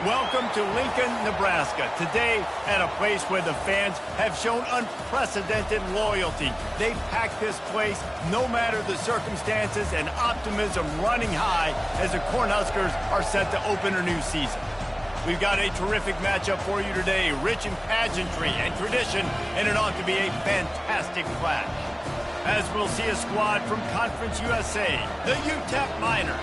Welcome to Lincoln, Nebraska. Today, at a place where the fans have shown unprecedented loyalty. They've packed this place no matter the circumstances, and optimism running high as the Cornhuskers are set to open a new season. We've got a terrific matchup for you today, rich in pageantry and tradition, and it ought to be a fantastic clash. As we'll see a squad from Conference USA, the UTEP Miners,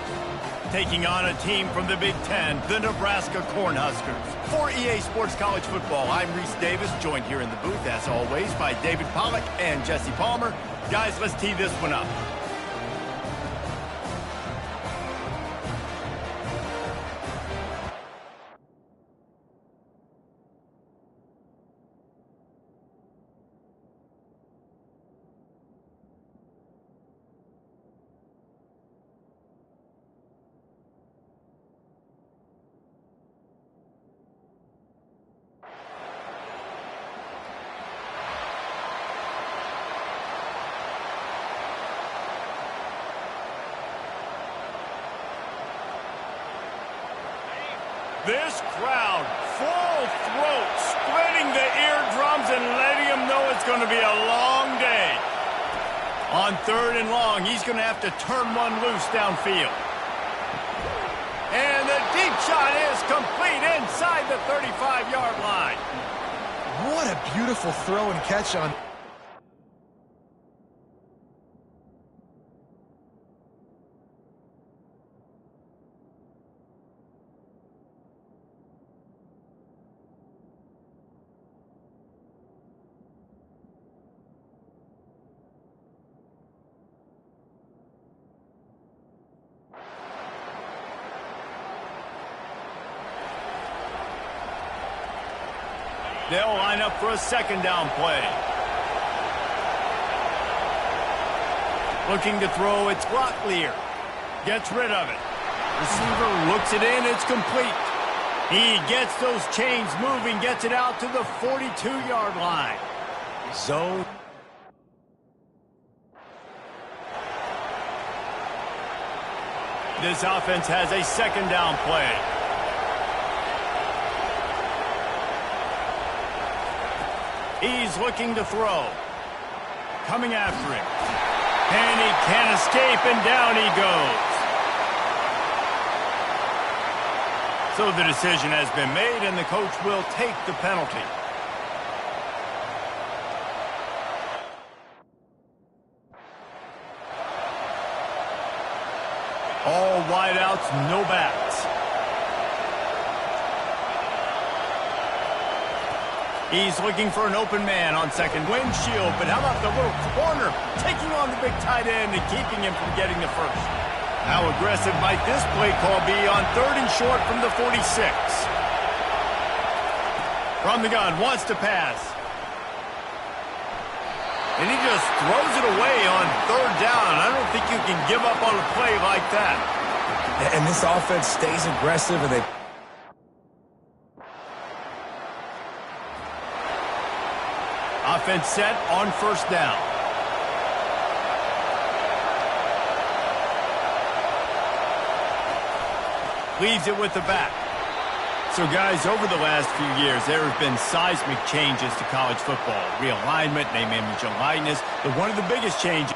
taking on a team from the Big Ten, the Nebraska Cornhuskers. For EA Sports College Football, I'm Reese Davis, joined here in the booth, as always, by David Pollack and Jesse Palmer. Guys, let's tee this one up. This crowd, full throat, splitting the eardrums and letting them know it's going to be a long day. On 3rd and long, he's going to have to turn one loose downfield. And the deep shot is complete inside the 35-yard line. What a beautiful throw and catch on. They'll line up for a 2nd down play. Looking to throw, it's Locklear. Gets rid of it. Receiver looks it in, it's complete. He gets those chains moving, gets it out to the 42-yard line. Zone. This offense has a 2nd down play. He's looking to throw. Coming after him. And he can't escape, and down he goes. So the decision has been made, and the coach will take the penalty. All wideouts, no backs. He's looking for an open man on 2nd. Windshield, but how about the little corner taking on the big tight end and keeping him from getting the first? How aggressive might this play call be on 3rd and short from the 46? From the gun, wants to pass. And he just throws it away on 3rd down. I don't think you can give up on a play like that. And this offense stays aggressive, and they... Offense set on 1st down. Leaves it with the back. So, guys, over the last few years, there have been seismic changes to college football. Realignment, name, image, and likeness. But one of the biggest changes...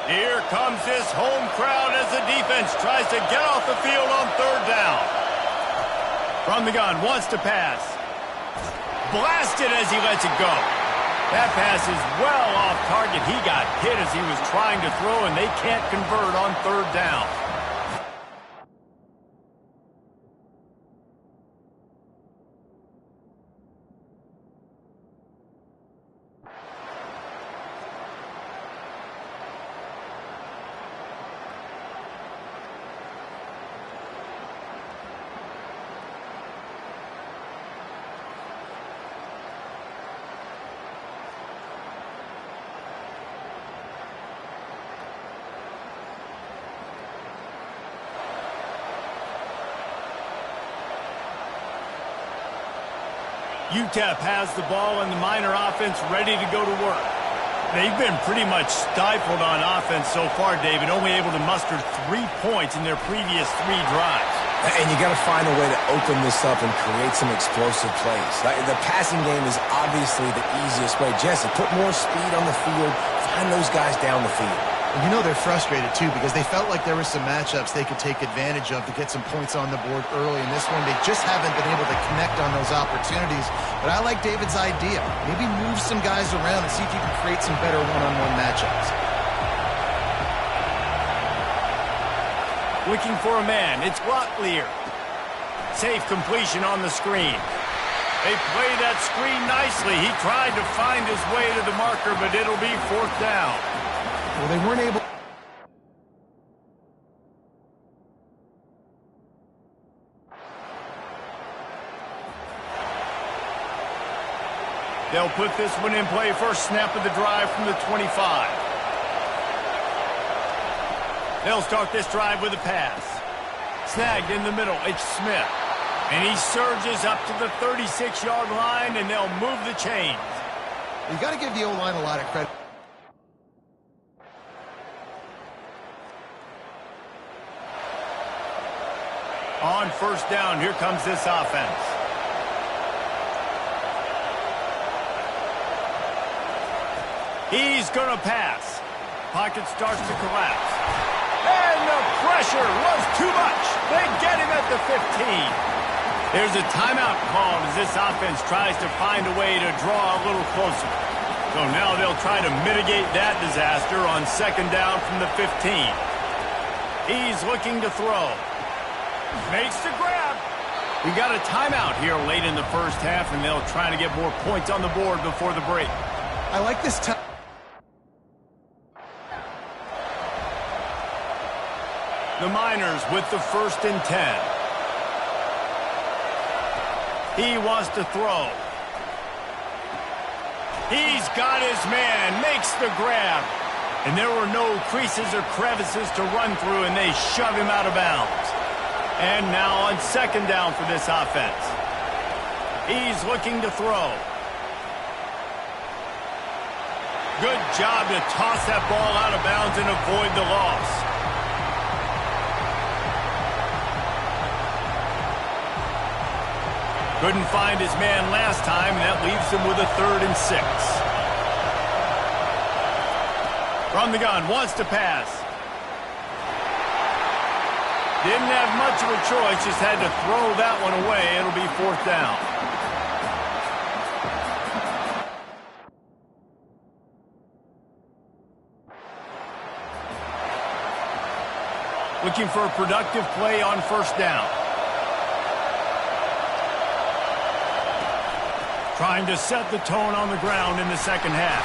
Here comes this home crowd as the defense tries to get off the field on 3rd down. From the gun, wants to pass. Blasted as he lets it go. That pass is well off target. He got hit as he was trying to throw, and they can't convert on 3rd down. UTEP has the ball and the Miner offense ready to go to work. They've been pretty much stifled on offense so far, David, only able to muster 3 points in their previous 3 drives. And you got to find a way to open this up and create some explosive plays. The passing game is obviously the easiest way. Jesse, put more speed on the field, find those guys down the field. And you know they're frustrated, too, because they felt like there were some matchups they could take advantage of to get some points on the board early. In this one, they just haven't been able to connect on those opportunities. But I like David's idea. Maybe move some guys around and see if you can create some better one-on-one matchups. Looking for a man. It's Locklear. Safe completion on the screen. They play that screen nicely. He tried to find his way to the marker, but it'll be 4th down. Well, they weren't able... They'll put this one in play. First snap of the drive from the 25. They'll start this drive with a pass. Snagged in the middle. It's Smith. And he surges up to the 36-yard line, and they'll move the chains. You got to give the O-line a lot of credit. On first down, here comes this offense. He's going to pass. Pocket starts to collapse. And the pressure was too much. They get him at the 15. There's a timeout called as this offense tries to find a way to draw a little closer. So now they'll try to mitigate that disaster on second down from the 15. He's looking to throw. Makes the grab. We got a timeout here late in the first half, and they'll try to get more points on the board before the break. I like this time. The Miners with the 1st and 10. He wants to throw. He's got his man, makes the grab. And there were no creases or crevices to run through, and they shove him out of bounds. And now on second down for this offense. He's looking to throw. Good job to toss that ball out of bounds and avoid the loss. Couldn't find his man last time, and that leaves him with a 3rd and 6. From the gun, wants to pass. Didn't have much of a choice, just had to throw that one away. It'll be 4th down. Looking for a productive play on first down. Trying to set the tone on the ground in the second half.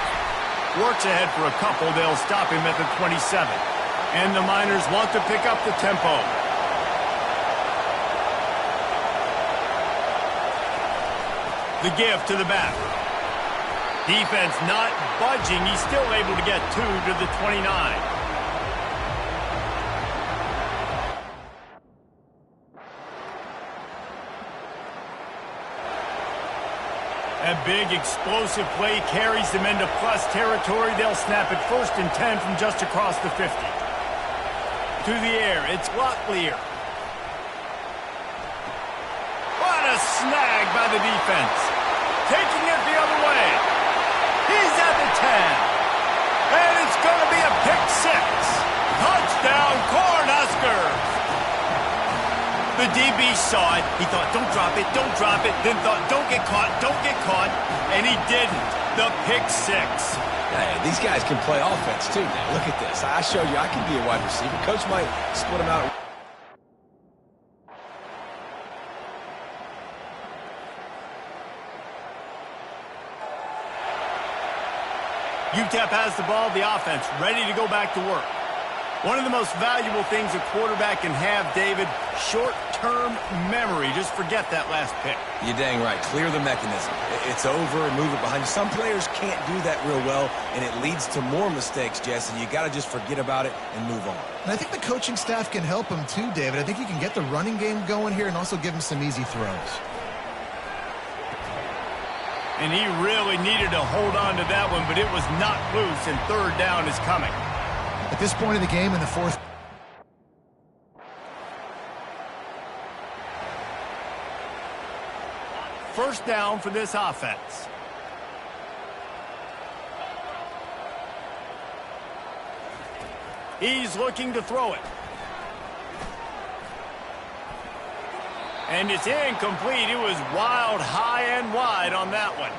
Works ahead for a couple. They'll stop him at the 27. And the Miners want to pick up the tempo. The give to the back. Defense not budging. He's still able to get 2 to the 29. A big explosive play carries them into plus territory. They'll snap it 1st and 10 from just across the 50. To the air, it's Locklear. What a snag by the defense. Taking it the other way. He's at the 10. And it's going to be a pick 6. Touchdown, Cornhuskers. The DB saw it. He thought, don't drop it, don't drop it. Then thought, don't get caught, don't get caught. And he didn't. The pick 6. Hey, these guys can play offense, too, now. Look at this. I showed you I can be a wide receiver. Coach might split them out. UTEP has the ball, the offense, ready to go back to work. One of the most valuable things a quarterback can have, David, short-term memory. Just forget that last pick. You're dang right. Clear the mechanism. It's over and move it behind you. Some players can't do that real well, and it leads to more mistakes, Jesse. You got to just forget about it and move on. And I think the coaching staff can help him too, David. I think he can get the running game going here and also give him some easy throws. And he really needed to hold on to that one, but it was not loose, and third down is coming. At this point of the game in the fourth, first down for this offense. He's looking to throw it. And it's incomplete. It was wild, high and wide on that one.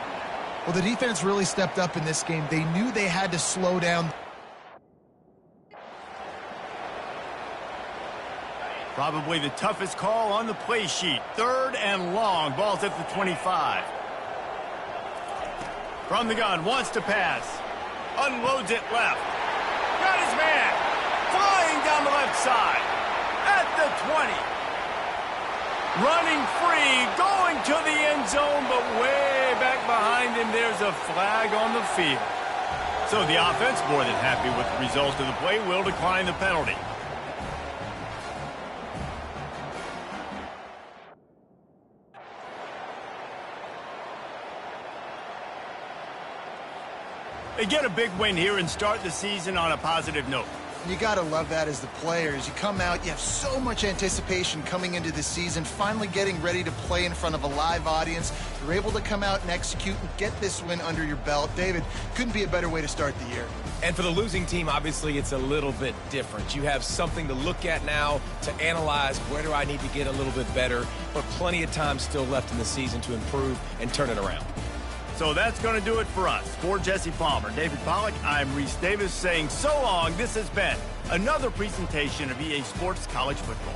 well, the defense really stepped up in this game. They knew they had to slow down. Probably the toughest call on the play sheet. Third and long. Ball's at the 25. From the gun, wants to pass. Unloads it left. Got his man. Flying down the left side. At the 20. Running free. Going to the end zone, but way back behind him, there's a flag on the field. So the offense, more than happy with the result of the play, will decline the penalty. They get a big win here and start the season on a positive note. You got to love that as the players. You come out, you have so much anticipation coming into the season, finally getting ready to play in front of a live audience. You're able to come out and execute and get this win under your belt. David, couldn't be a better way to start the year. And for the losing team, obviously, it's a little bit different. You have something to look at now to analyze where do I need to get a little bit better, but plenty of time still left in the season to improve and turn it around. So that's going to do it for us. For Jesse Palmer, David Pollack, I'm Reese Davis saying so long. This has been another presentation of EA Sports College Football.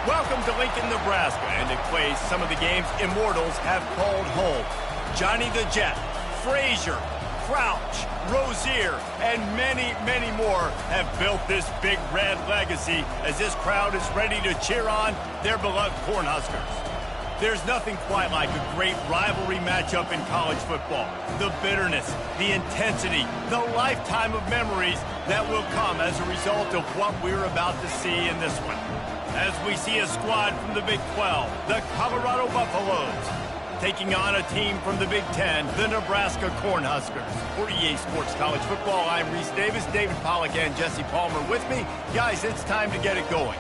Welcome to Lincoln, Nebraska, and a place some of the game's immortals have called home. Johnny the Jet, Frazier, Crouch, Rozier, and many, many more have built this big red legacy as this crowd is ready to cheer on their beloved Cornhuskers. There's nothing quite like a great rivalry matchup in college football. The bitterness, the intensity, the lifetime of memories that will come as a result of what we're about to see in this one. As we see a squad from the Big 12, the Colorado Buffaloes, taking on a team from the Big 10, the Nebraska Cornhuskers. For EA Sports College Football, I'm Reese Davis, David Pollack, and Jesse Palmer with me. Guys, it's time to get it going.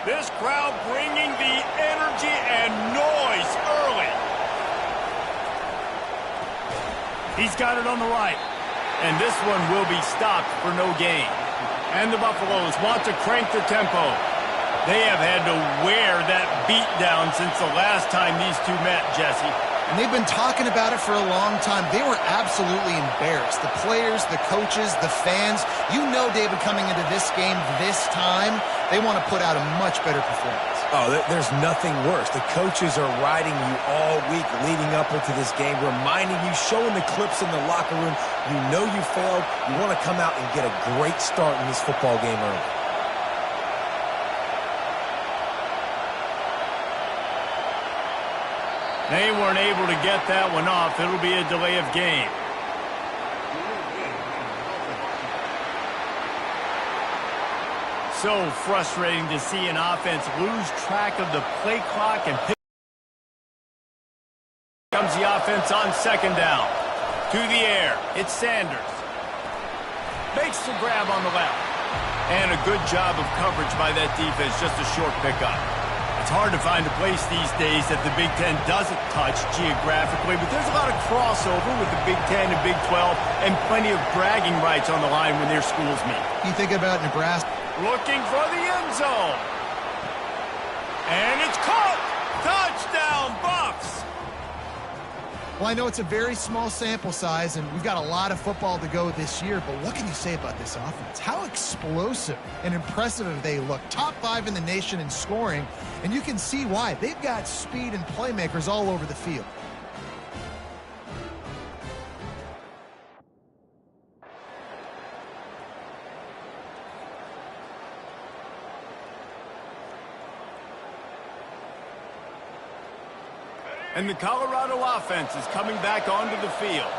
This crowd bringing the energy and noise early. He's got it on the right. And this one will be stopped for no gain. And the Buffaloes want to crank the tempo. They have had to wear that beat down since the last time these two met, Jesse. And they've been talking about it for a long time. They were absolutely embarrassed. The players, the coaches, the fans. You know, David, coming into this game this time, they want to put out a much better performance. Oh, there's nothing worse. The coaches are riding you all week leading up into this game, reminding you, showing the clips in the locker room. You know you failed. You want to come out and get a great start in this football game early. They weren't able to get that one off. It'll be a delay of game. So frustrating to see an offense lose track of the play clock and pick. Comes the offense on second down. To the air. It's Sanders. Makes the grab on the left. And a good job of coverage by that defense. Just a short pickup. It's hard to find a place these days that the Big Ten doesn't touch geographically, but there's a lot of crossover with the Big Ten and Big 12 and plenty of bragging rights on the line when their schools meet. You think about Nebraska. Looking for the end zone. And it's caught! Touchdown, Buffs! Well, I know it's a very small sample size, and we've got a lot of football to go this year, but what can you say about this offense? How explosive and impressive have they looked? Top 5 in the nation in scoring, and you can see why. They've got speed and playmakers all over the field. And the Colorado offense is coming back onto the field.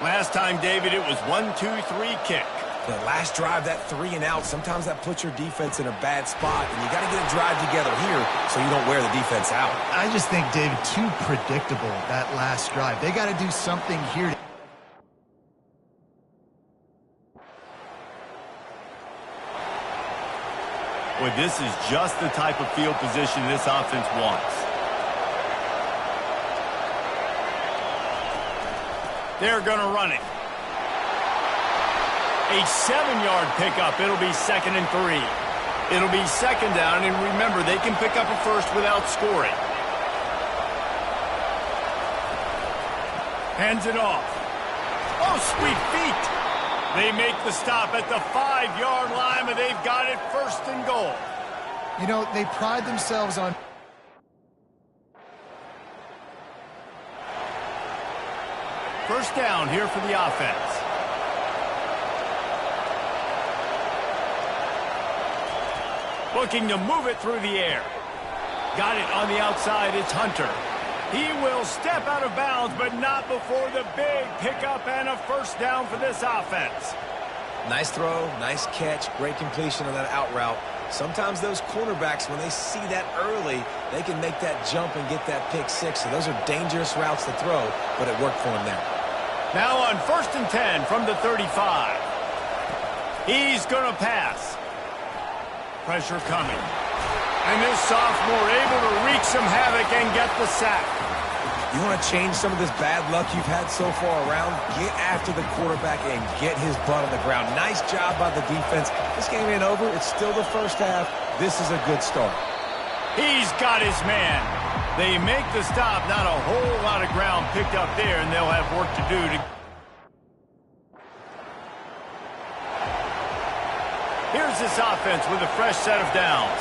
Last time, David, it was 1-2-3 kick. The last drive, that 3 and out, sometimes that puts your defense in a bad spot, and you got to get a drive together here so you don't wear the defense out. I just think, David, too predictable, that last drive. They got to do something here. Well, this is just the type of field position this offense wants. They're going to run it. A 7-yard pickup. It'll be 2nd and 3. It'll be second down, and remember, they can pick up a first without scoring. Hands it off. Oh, sweet feet. They make the stop at the 5-yard line, and they've got it 1st and goal. You know, they pride themselves on... First down here for the offense. Looking to move it through the air. Got it on the outside. It's Hunter. He will step out of bounds, but not before the big pickup and a first down for this offense. Nice throw, nice catch, great completion on that out route. Sometimes those cornerbacks, when they see that early, they can make that jump and get that pick six. So those are dangerous routes to throw, but it worked for him there. Now on 1st and 10 from the 35. He's going to pass. Pressure coming. And this sophomore able to wreak some havoc and get the sack. You want to change some of this bad luck you've had so far around? Get after the quarterback and get his butt on the ground. Nice job by the defense. This game ain't over. It's still the first half. This is a good start. He's got his man. They make the stop. Not a whole lot of ground picked up there, and they'll have work to do to... Here's this offense with a fresh set of downs.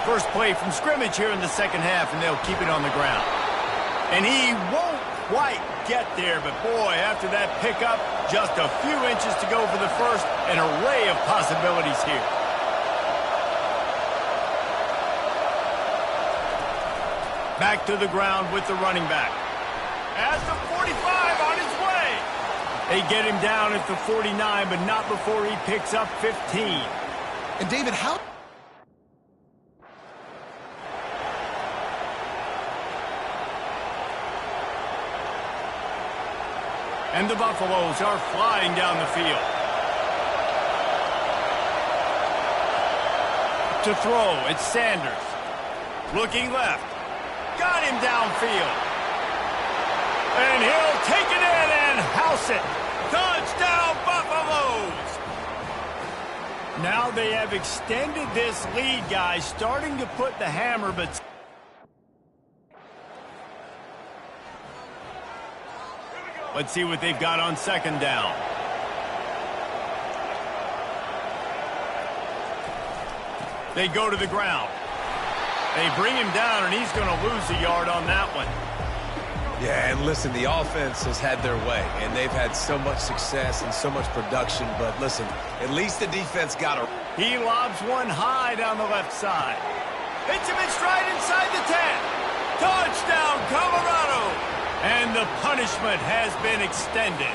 First play from scrimmage here in the second half, and they'll keep it on the ground. And he won't quite get there, but boy, after that pickup, just a few inches to go for the first. An array of possibilities here. Back to the ground with the running back. At the 45 on his way. They get him down at the 49, but not before he picks up 15. And David, how... And the Buffaloes are flying down the field. To throw, it's Sanders. Looking left. Got him downfield. And he'll take it in and house it. Touchdown, Buffaloes! Now they have extended this lead, guys, starting to put the hammer, but... Let's see what they've got on second down. They go to the ground. They bring him down, and he's going to lose a yard on that one. Yeah, and listen, the offense has had their way, and they've had so much success and so much production. But listen, at least the defense got a... He lobs one high down the left side. Hits him in stride inside the 10. Touchdown, Colorado! And the punishment has been extended.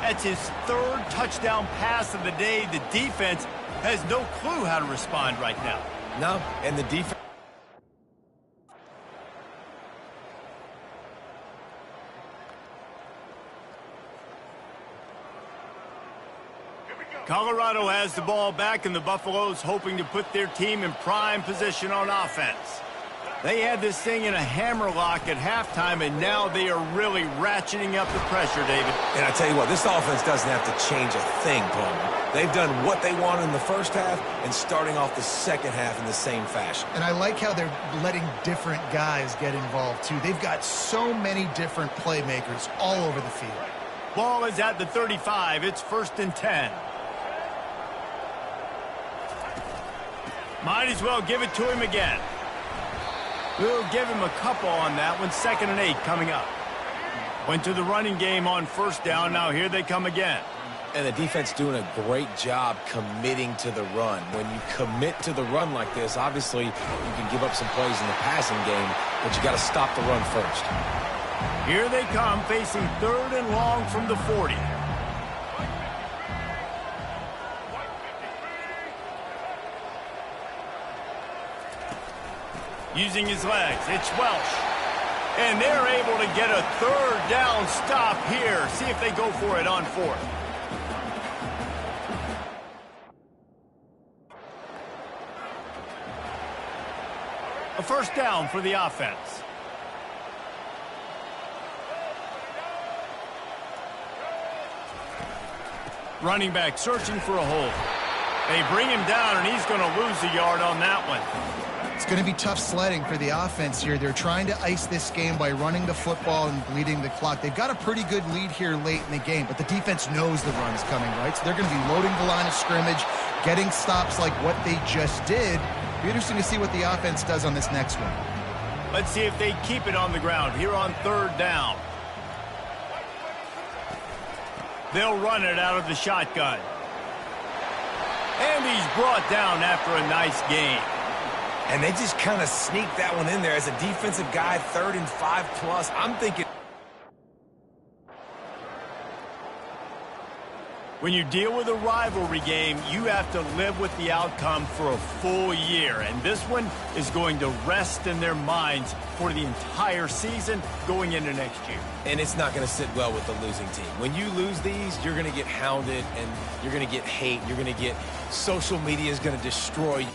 That's his third touchdown pass of the day. The defense has no clue how to respond right now. No, and the defense... Colorado has the ball back, and the Buffaloes hoping to put their team in prime position on offense. They had this thing in a hammerlock at halftime, and now they are really ratcheting up the pressure, David. And I tell you what, this offense doesn't have to change a thing, Palmer. They've done what they wanted in the first half and starting off the second half in the same fashion. And I like how they're letting different guys get involved, too. They've got so many different playmakers all over the field. Ball is at the 35. It's 1st and 10. Might as well give it to him again. We'll give him a couple on that one. 2nd and 8 coming up. Went to the running game on first down. Now here they come again. And the defense doing a great job committing to the run. When you commit to the run like this, obviously you can give up some plays in the passing game, but you got to stop the run first. Here they come, facing 3rd and long from the 40. Using his legs, it's Welsh. And they're able to get a 3rd down stop here. See if they go for it on 4th. A 1st down for the offense. Running back searching for a hole. They bring him down, and he's going to lose a yard on that one. It's going to be tough sledding for the offense here. They're trying to ice this game by running the football and bleeding the clock. They've got a pretty good lead here late in the game, but the defense knows the run's coming, right? So they're going to be loading the line of scrimmage, getting stops like what they just did. It'll be interesting to see what the offense does on this next one. Let's see if they keep it on the ground here on 3rd down. They'll run it out of the shotgun. And he's brought down after a nice gain. And they just kind of sneaked that one in there as a defensive guy, 3rd and 5 plus. I'm thinking... When you deal with a rivalry game, you have to live with the outcome for a full year. And this one is going to rest in their minds for the entire season going into next year. And it's not going to sit well with the losing team. When you lose these, you're going to get hounded and you're going to get hate. You're going to get... Social media is going to destroy you.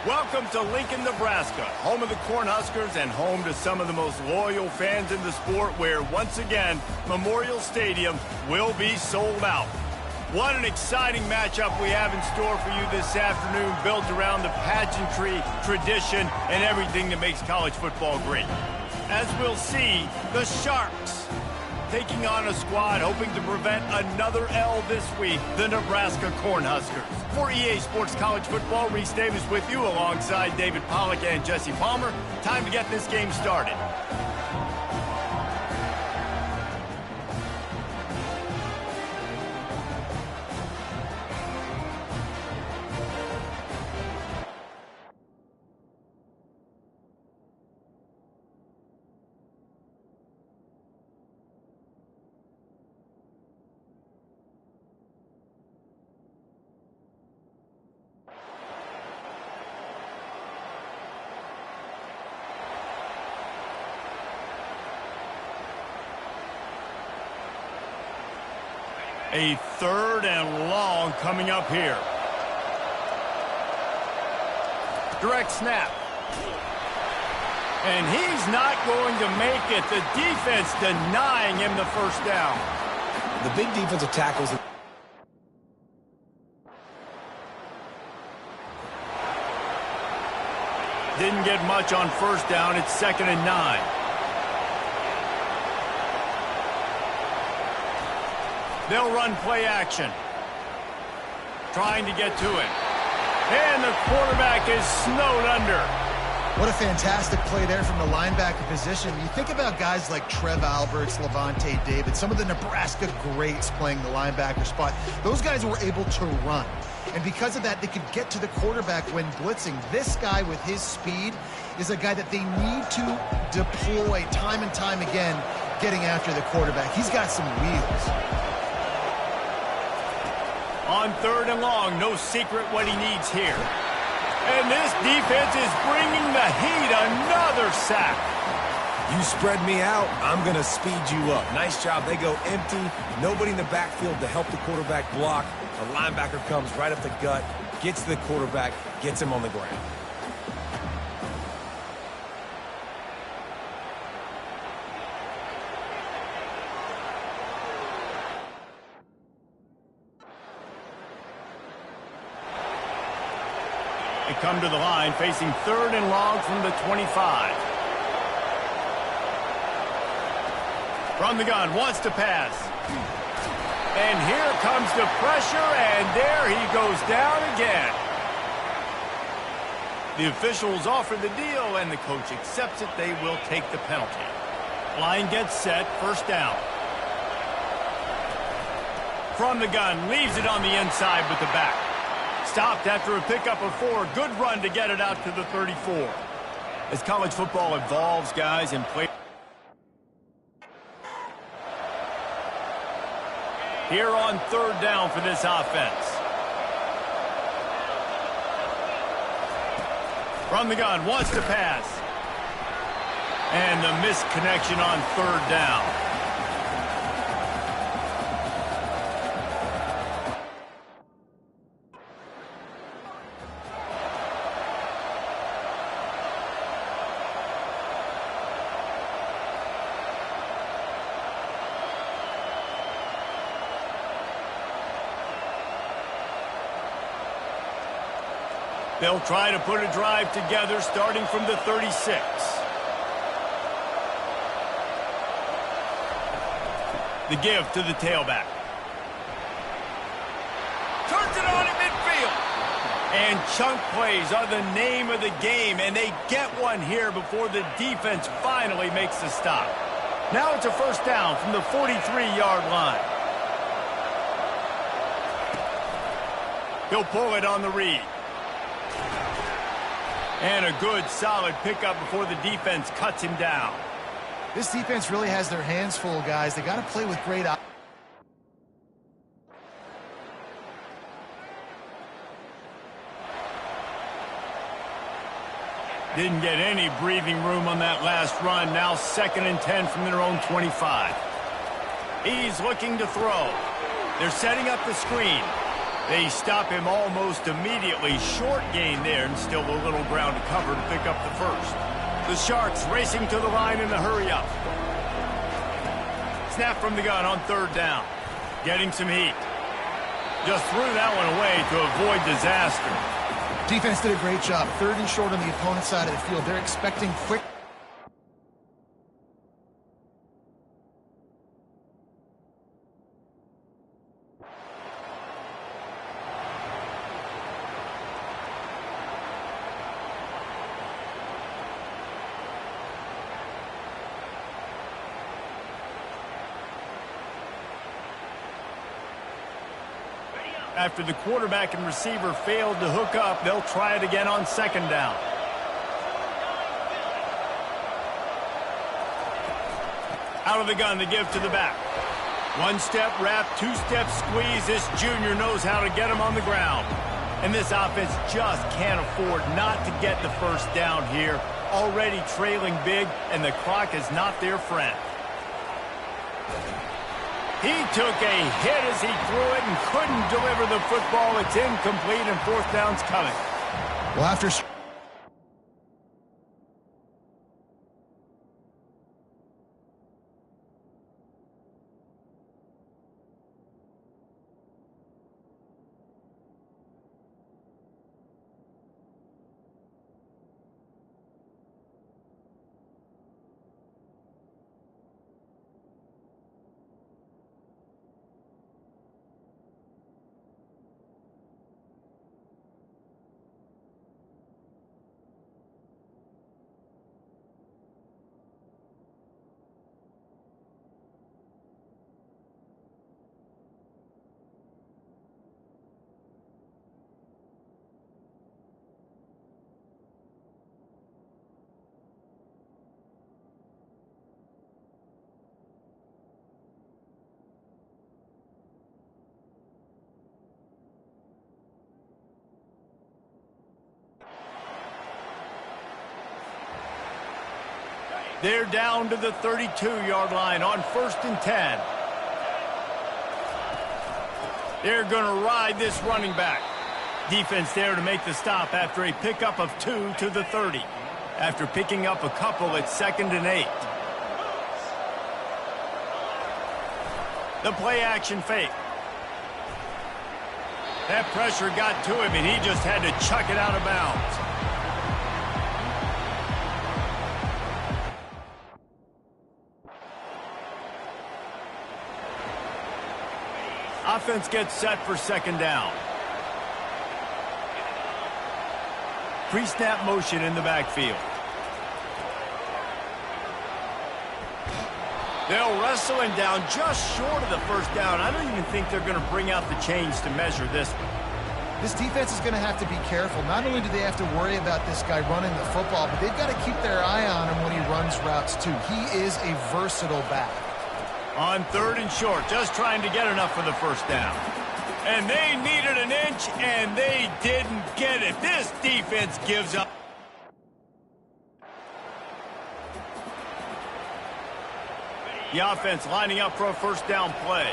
Welcome to Lincoln, Nebraska, home of the Cornhuskers and home to some of the most loyal fans in the sport, where, once again, Memorial Stadium will be sold out. What an exciting matchup we have in store for you this afternoon, built around the pageantry, tradition, and everything that makes college football great. As we'll see, the Sharks taking on a squad hoping to prevent another L this week, the Nebraska Cornhuskers. For EA Sports College Football, Reese Davis with you alongside David Pollack and Jesse Palmer. Time to get this game started. A 3rd and long coming up here. Direct snap. And he's not going to make it. The defense denying him the first down. The big defensive tackles. Didn't get much on first down. It's 2nd and 9. They'll run play action. Trying to get to it. And the quarterback is snowed under. What a fantastic play there from the linebacker position. You think about guys like Trev Alberts, Levante David, some of the Nebraska greats playing the linebacker spot. Those guys were able to run. And because of that, they could get to the quarterback when blitzing. This guy with his speed is a guy that they need to deploy time and time again, getting after the quarterback. He's got some wheels. On 3rd and long, no secret what he needs here. And this defense is bringing the heat. Another sack. You spread me out, I'm going to speed you up. Nice job. They go empty. Nobody in the backfield to help the quarterback block. The linebacker comes right up the gut, gets the quarterback, gets him on the ground. They come to the line, facing 3rd and long from the 25. From the gun, wants to pass. And here comes the pressure, and there he goes down again. The officials offer the deal, and the coach accepts it. They will take the penalty. Line gets set, 1st down. From the gun, leaves it on the inside with the back. Stopped after a pickup of 4. Good run to get it out to the 34. As college football evolves, guys, and play. Here on 3rd down for this offense. From the gun, wants to pass. And the missed connection on 3rd down. They'll try to put a drive together starting from the 36. The give to the tailback. Turns it on at midfield. And chunk plays are the name of the game, and they get one here before the defense finally makes the stop. Now it's a 1st down from the 43-yard line. He'll pull it on the read. And a good, solid pickup before the defense cuts him down. This defense really has their hands full, guys. They got to play with great eye. Didn't get any breathing room on that last run. Now 2nd and 10 from their own 25. He's looking to throw. They're setting up the screen. They stop him almost immediately. Short gain there, and still a little ground to cover to pick up the first. The Sharks racing to the line in the hurry-up. Snap from the gun on third down. Getting some heat. Just threw that one away to avoid disaster. Defense did a great job. Third and short on the opponent's side of the field. They're expecting quick. After the quarterback and receiver failed to hook up, they'll try it again on second down. Out of the gun to give to the back. One-step wrap, two-step squeeze. This junior knows how to get him on the ground. And this offense just can't afford not to get the first down here. Already trailing big, and the clock is not their friend. He took a hit as he threw it and couldn't deliver the football. It's incomplete, and fourth down's coming. Well, after... They're down to the 32-yard line on 1st and 10. They're going to ride this running back. Defense there to make the stop after a pickup of 2 to the 30. After picking up a couple, it's 2nd and 8. The play-action fake. That pressure got to him, and he just had to chuck it out of bounds. Offense gets set for second down. Pre-snap motion in the backfield. They'll wrestle him down just short of the first down. I don't even think they're going to bring out the chains to measure this. This defense is going to have to be careful. Not only do they have to worry about this guy running the football, but they've got to keep their eye on him when he runs routes too. He is a versatile back. On 3rd and short, just trying to get enough for the first down. And they needed an inch, and they didn't get it. This defense gives up. The offense lining up for a first down play.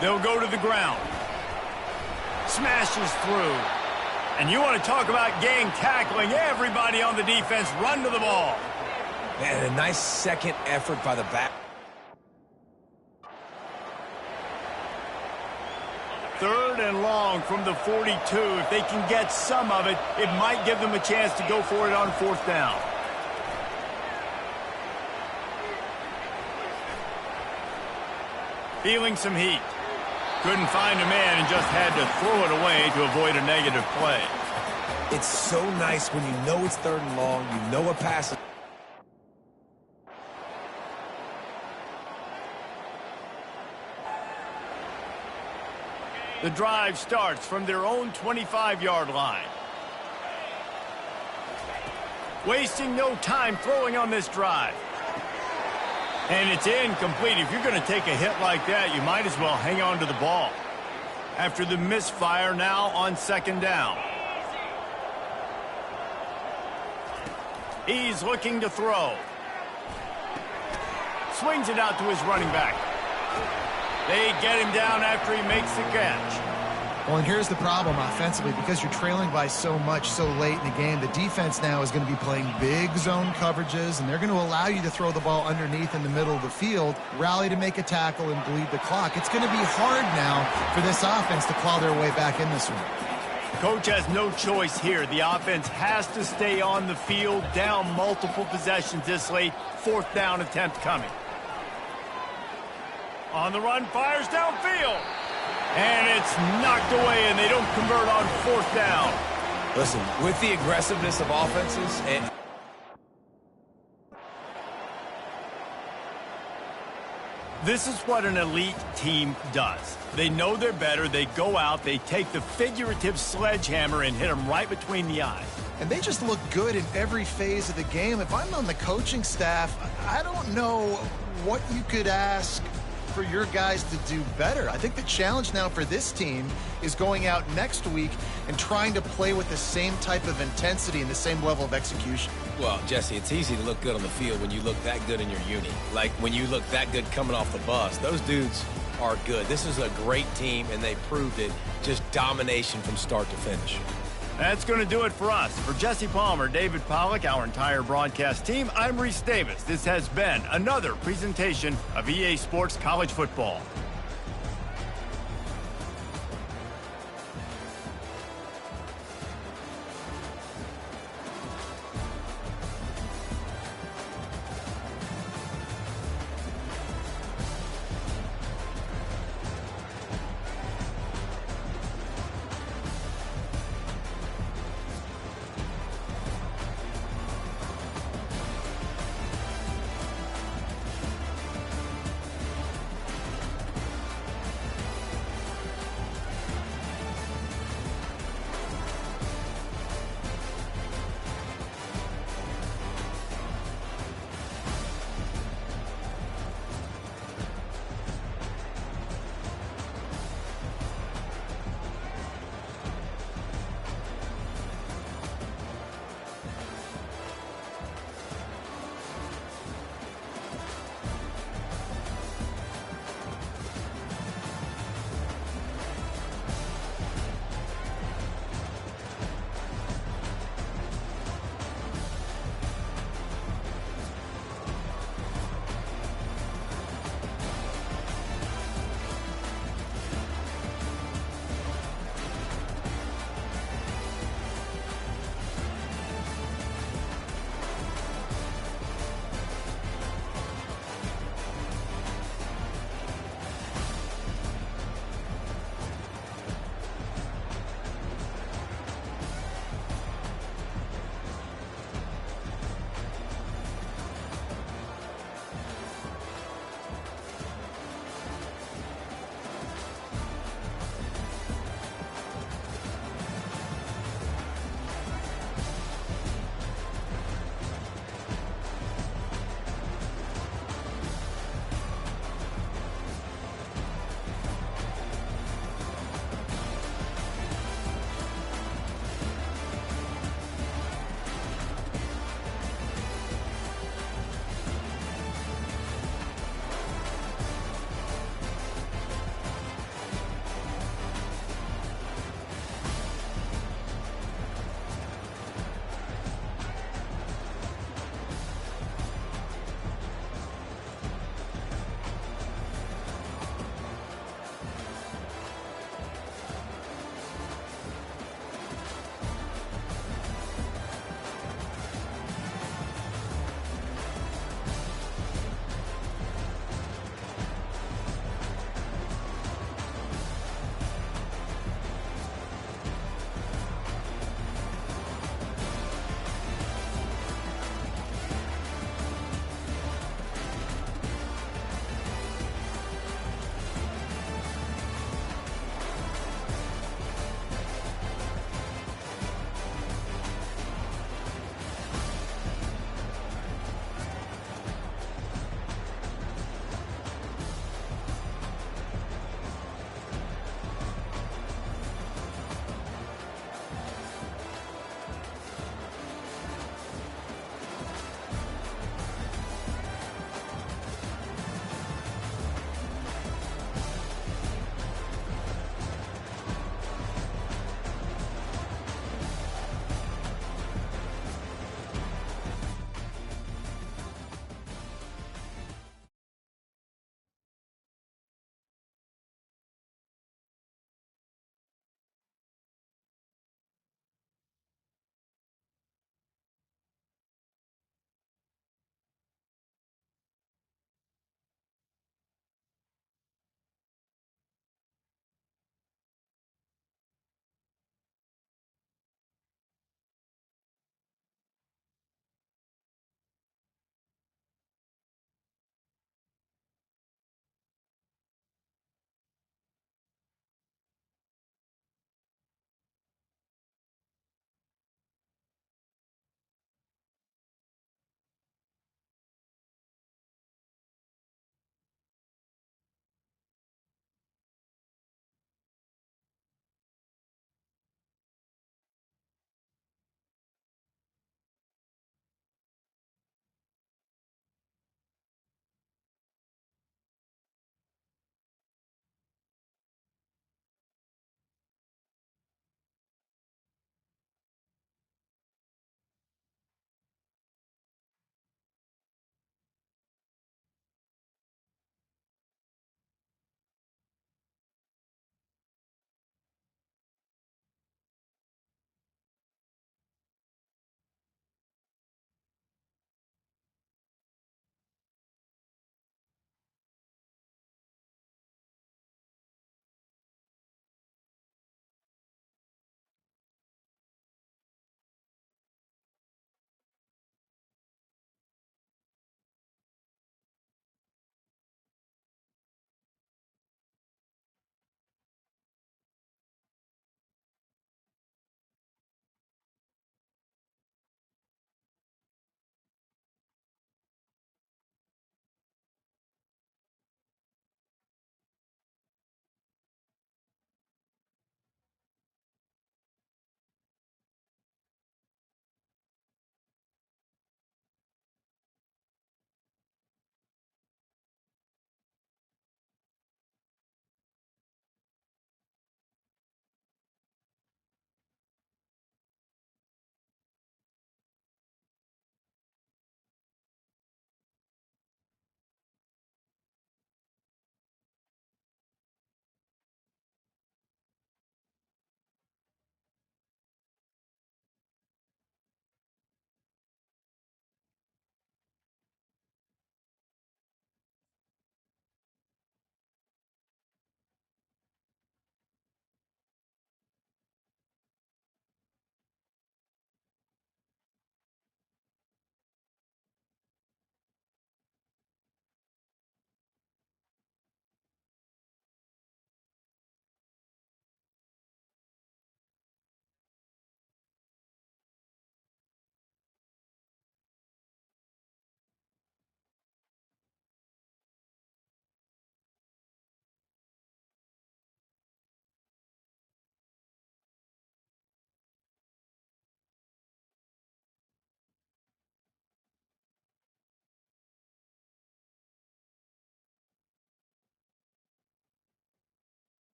They'll go to the ground. Smashes through. And you want to talk about gang tackling. Everybody on the defense run to the ball. Man, a nice second effort by the back. 3rd and long from the 42. If they can get some of it, it might give them a chance to go for it on 4th down. Feeling some heat. Couldn't find a man and just had to throw it away to avoid a negative play. It's so nice when you know it's 3rd and long, you know a pass. The drive starts from their own 25-yard line. Wasting no time throwing on this drive. And it's incomplete. If you're going to take a hit like that, you might as well hang on to the ball. After the misfire, now on 2nd down. He's looking to throw. swings it out to his running back. They get him down after he makes the catch. Well, and here's the problem offensively. Because you're trailing by so much so late in the game, the defense now is going to be playing big zone coverages, and they're going to allow you to throw the ball underneath in the middle of the field, rally to make a tackle, and bleed the clock. It's going to be hard now for this offense to claw their way back in this one. Coach has no choice here. The offense has to stay on the field, down multiple possessions this late. 4th down attempt coming. On the run, fires downfield. And it's knocked away, and they don't convert on 4th down. Listen, with the aggressiveness of offenses and this is what an elite team does. They know they're better. They go out, they take the figurative sledgehammer and hit them right between the eyes. And they just look good in every phase of the game. If I'm on the coaching staff, I don't know what you could ask for your guys to do better. I think the challenge now for this team is going out next week and trying to play with the same type of intensity and the same level of execution. well, Jesse, it's easy to look good on the field when you look that good in your uni. Like when you look that good coming off the bus. Those dudes are good. This is a great team, and they proved it. Just domination from start to finish. That's going to do it for us. For Jesse Palmer, David Pollack, our entire broadcast team, I'm Reese Davis. This has been another presentation of EA Sports College Football.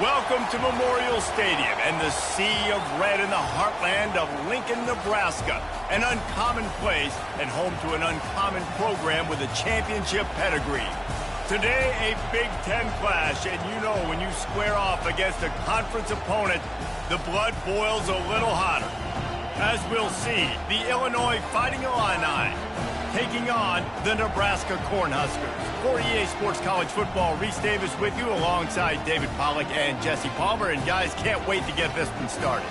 Welcome to Memorial Stadium and the sea of red in the heartland of Lincoln, Nebraska. An uncommon place and home to an uncommon program with a championship pedigree. Today, a Big Ten clash, and you know when you square off against a conference opponent, the blood boils a little hotter. As we'll see, the Illinois Fighting Illini taking on the Nebraska Cornhuskers. For EA Sports College Football, Reese Davis with you alongside David Pollack and Jesse Palmer. And guys, can't wait to get this one started.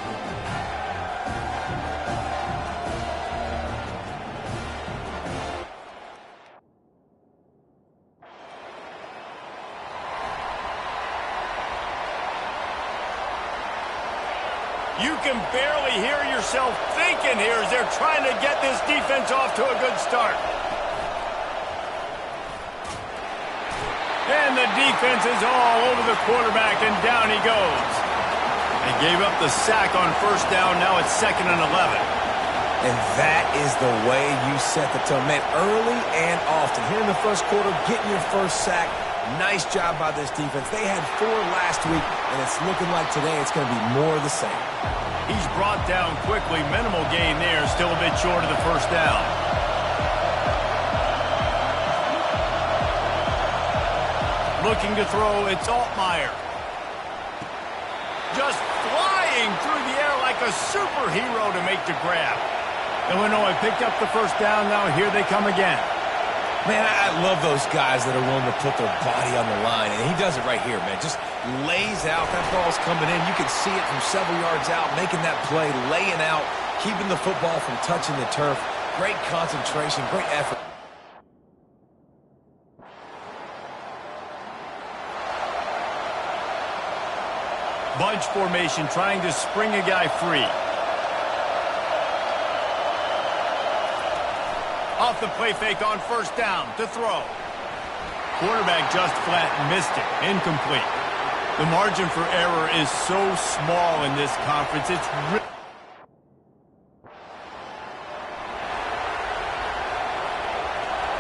You can barely hear yourself thinking here as they're trying to get this defense off to a good start. And the defense is all over the quarterback, and down he goes. They gave up the sack on first down. Now it's 2nd and 11. And that is the way you set the tone. Man, early and often. Here in the first quarter, getting your first sack. Nice job by this defense. They had 4 last week, and it's looking like today it's going to be more of the same. He's brought down quickly. Minimal gain there. Still a bit short of the first down. Looking to throw, it's Altmaier. Just flying through the air like a superhero to make the grab. Illinois picked up the first down. Now here they come again. Man, I love those guys that are willing to put their body on the line, and he does it right here, man. Just lays out. That ball's coming in. You can see it from several yards out, making that play, laying out, keeping the football from touching the turf. Great concentration, great effort. Bunch formation, trying to spring a guy free. Off the play fake on first down to throw. Quarterback just flat missed it. Incomplete. The margin for error is so small in this conference. It's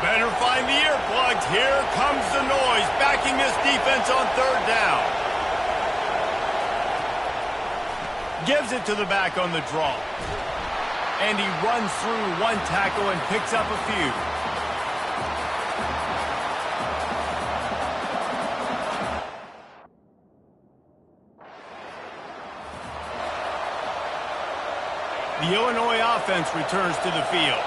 better find the earplugs. Here comes the noise, backing this defense on third down. Gives it to the back on the draw. And he runs through one tackle and picks up a few. The Illinois offense returns to the field.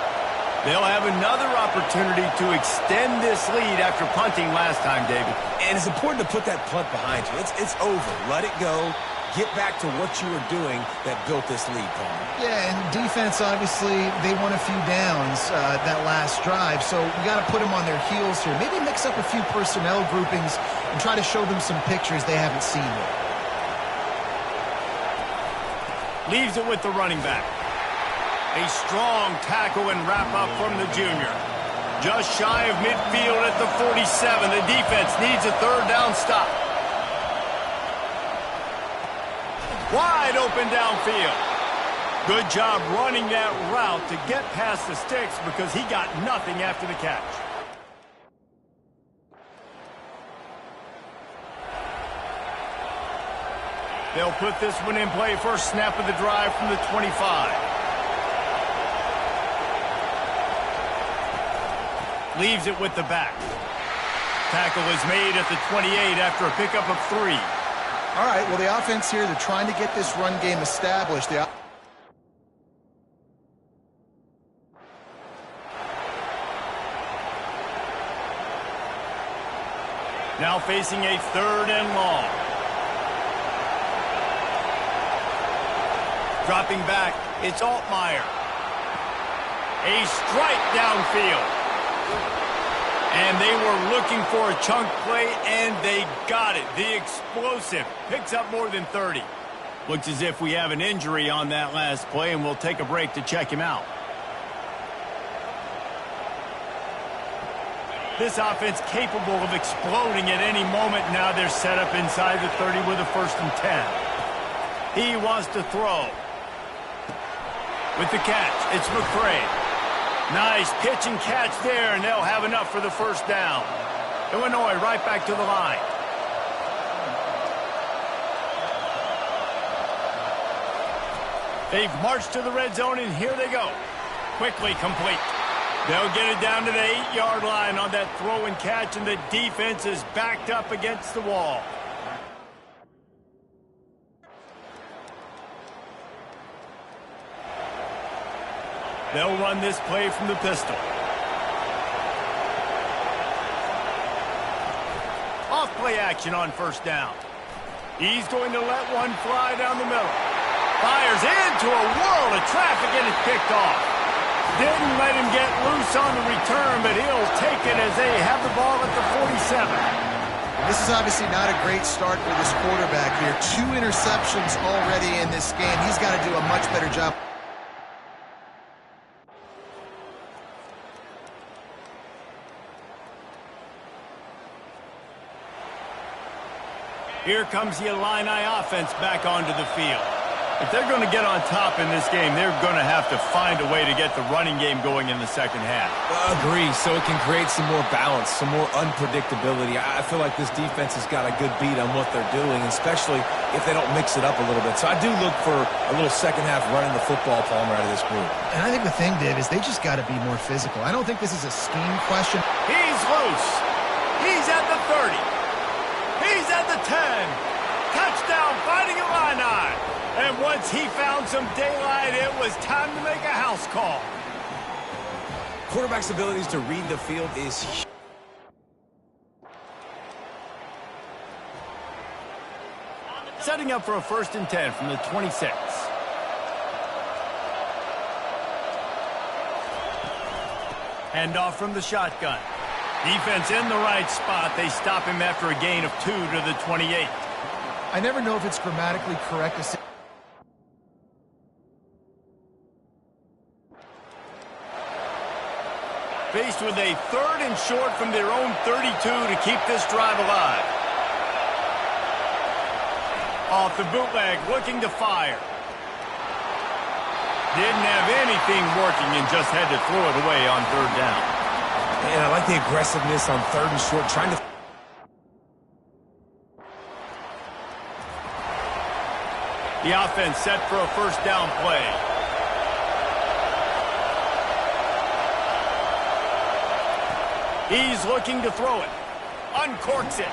They'll have another opportunity to extend this lead after punting last time, David. And it's important to put that punt behind you. It's over. Let it go. Get back to what you were doing that built this lead, Palmer. Yeah, and defense, obviously, they won a few downs that last drive, so we got to put them on their heels here. Maybe mix up a few personnel groupings and try to show them some pictures they haven't seen yet. Leaves it with the running back. A strong tackle and wrap-up from the junior. Just shy of midfield at the 47. The defense needs a third down stop. Wide open downfield. Good job running that route to get past the sticks because he got nothing after the catch. They'll put this one in play. First snap of the drive from the 25. Leaves it with the back. Tackle is made at the 28 after a pickup of 3. All right, well, the offense here, they're trying to get this run game established. Now facing a 3rd and long. Dropping back, it's Altmaier. A strike downfield. And they were looking for a chunk play, and they got it. The explosive picks up more than 30. Looks as if we have an injury on that last play, and we'll take a break to check him out. This offense capable of exploding at any moment. Now they're set up inside the 30 with a 1st and 10. He wants to throw. With the catch, it's McCray. Nice pitch and catch there, and they'll have enough for the first down. Illinois right back to the line. They've marched to the red zone, and here they go. Quickly complete. They'll get it down to the 8-yard line on that throw and catch, and the defense is backed up against the wall. They'll run this play from the pistol. Off play action on first down. He's going to let one fly down the middle. Fires into a world of traffic and it's picked off. Didn't let him get loose on the return, but he'll take it as they have the ball at the 47. This is obviously not a great start for this quarterback here. 2 interceptions already in this game. He's got to do a much better job. Here comes the Illini offense back onto the field. If they're going to get on top in this game, they're going to have to find a way to get the running game going in the second half. Agree, so it can create some more balance, some more unpredictability. I feel like this defense has got a good beat on what they're doing, especially if they don't mix it up a little bit. So I do look for a little second half running the football, Palmer, out of this group. And I think the thing, Dave, is they just got to be more physical. I don't think this is a scheme question. He's loose. He's at the 30. He's at the 10. Touchdown, Fighting Illini. And once he found some daylight, it was time to make a house call. Quarterback's abilities to read the field is huge. Setting up for a 1st and 10 from the 26. Handoff from the shotgun. Defense in the right spot. They stop him after a gain of 2 to the 28. I never know if it's grammatically correct to say. Faced with a 3rd and short from their own 32 to keep this drive alive. Off the bootleg, looking to fire. Didn't have anything working and just had to throw it away on 3rd down. And I like the aggressiveness on 3rd and short, trying to... The offense set for a 1st down play. He's looking to throw it. Uncorks it.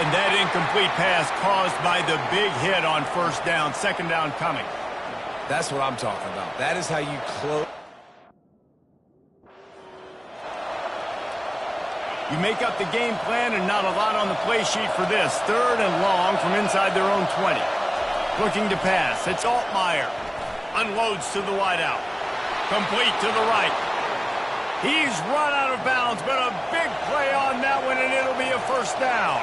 And that incomplete pass caused by the big hit on 1st down. 2nd down coming. That's what I'm talking about. That is how you close. You make up the game plan and not a lot on the play sheet for this. 3rd and long from inside their own 20. Looking to pass. It's Altmaier. Unloads to the wideout. Complete to the right. He's run out of bounds, but a big play on that one, and it'll be a 1st down.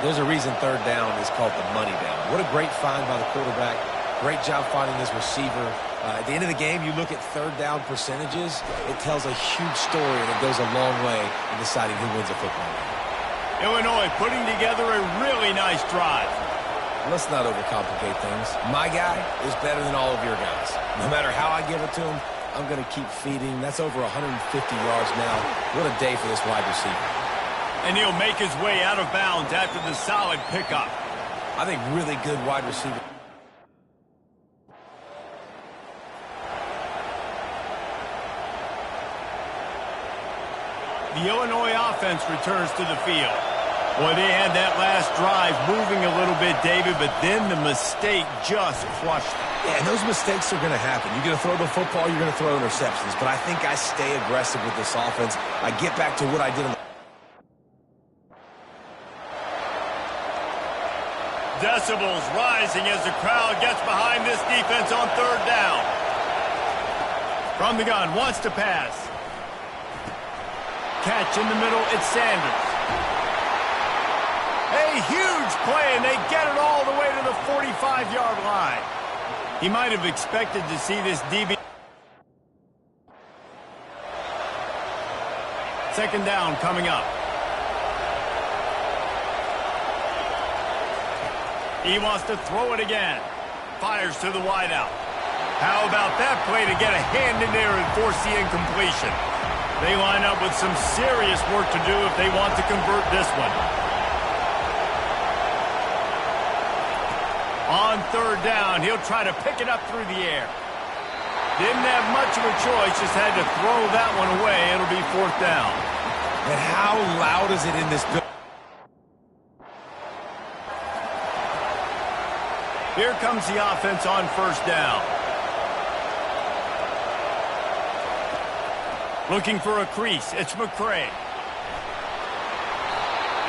There's a reason 3rd down is called the money down. What a great find by the quarterback. Great job finding his receiver. At the end of the game, you look at 3rd down percentages. It tells a huge story, and it goes a long way in deciding who wins a football game. Illinois putting together a really nice drive. Let's not overcomplicate things. My guy is better than all of your guys. No matter how I give it to him, I'm going to keep feeding. That's over 150 yards now. What a day for this wide receiver. And he'll make his way out of bounds after the solid pickup. I think really good wide receiver. The Illinois offense returns to the field. Boy, they had that last drive moving a little bit, David, but then the mistake just crushed them. Yeah, and those mistakes are going to happen. You're going to throw the football, you're going to throw interceptions. But I think I stay aggressive with this offense. I get back to what I did. Decibels rising as the crowd gets behind this defense on 3rd down. From the gun, wants to pass. Catch in the middle, it's Sanders. A huge play, and they get it all the way to the 45-yard line. He might have expected to see this DB. 2nd down coming up. He wants to throw it again. Fires to the wideout. How about that play to get a hand in there and force the incompletion? They line up with some serious work to do if they want to convert this one. On third down, he'll try to pick it up through the air. Didn't have much of a choice, just had to throw that one away. It'll be fourth down. And how loud is it in this building? Here comes the offense on first down. Looking for a crease, it's McCray.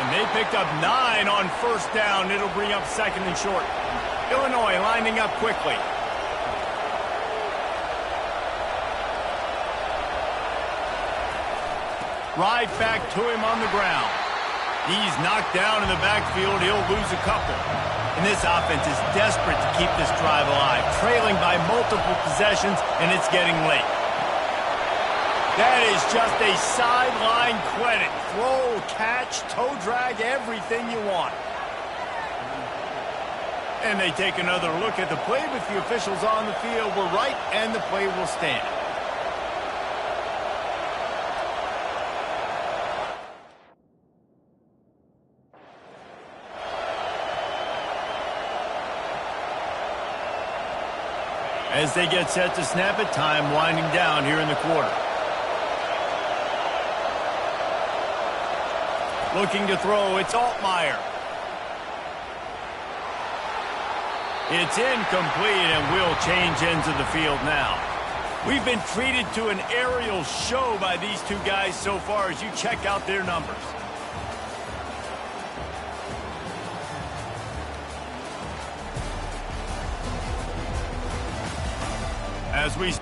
And they picked up 9 on first down. It'll bring up second and short. Illinois lining up quickly. Right back to him on the ground. He's knocked down in the backfield. He'll lose a couple. And this offense is desperate to keep this drive alive, trailing by multiple possessions, and it's getting late. That is just a sideline credit. Throw, catch, toe drag, everything you want. And they take another look at the play, but the officials on the field were right, and the play will stand. As they get set to snap it, time winding down here in the quarter. Looking to throw, it's Altmaier. It's incomplete, and will change ends of the field now. We've been treated to an aerial show by these two guys so far as you check out their numbers. As we...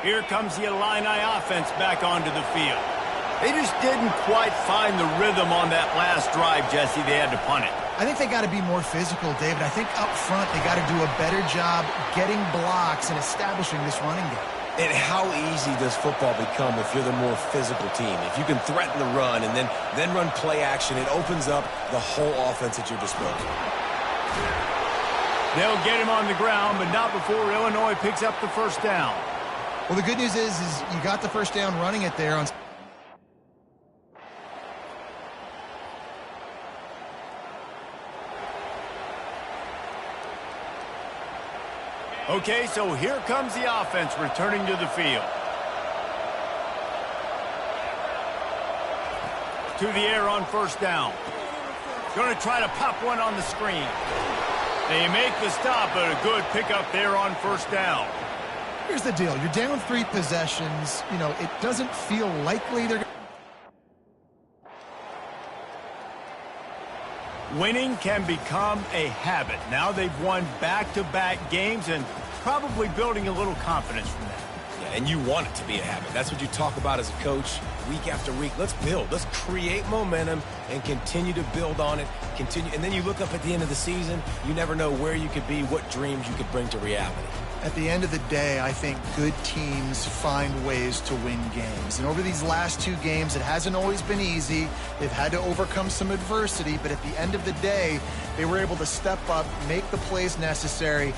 Here comes the Illini offense back onto the field. They just didn't quite find the rhythm on that last drive, Jesse. They had to punt it. I think they got to be more physical, David. I think up front they got to do a better job getting blocks and establishing this running game. And how easy does football become if you're the more physical team? If you can threaten the run and then run play action, it opens up the whole offense at your disposal. They'll get him on the ground, but not before Illinois picks up the first down. Well, the good news is you got the first down running it there on... Okay, so here comes the offense returning to the field. To the air on first down. Going to try to pop one on the screen. They make the stop, but a good pickup there on first down. Here's the deal. You're down 3 possessions. You know, it doesn't feel likely they're... Winning can become a habit. Now they've won back-to-back games and probably building a little confidence from that. Yeah, and you want it to be a habit. That's what you talk about as a coach week after week. Let's build. Let's create momentum and continue to build on it. And then you look up at the end of the season, you never know where you could be, what dreams you could bring to reality. At the end of the day, I think good teams find ways to win games. And over these last 2 games, it hasn't always been easy. They've had to overcome some adversity, but at the end of the day, they were able to step up, make the plays necessary,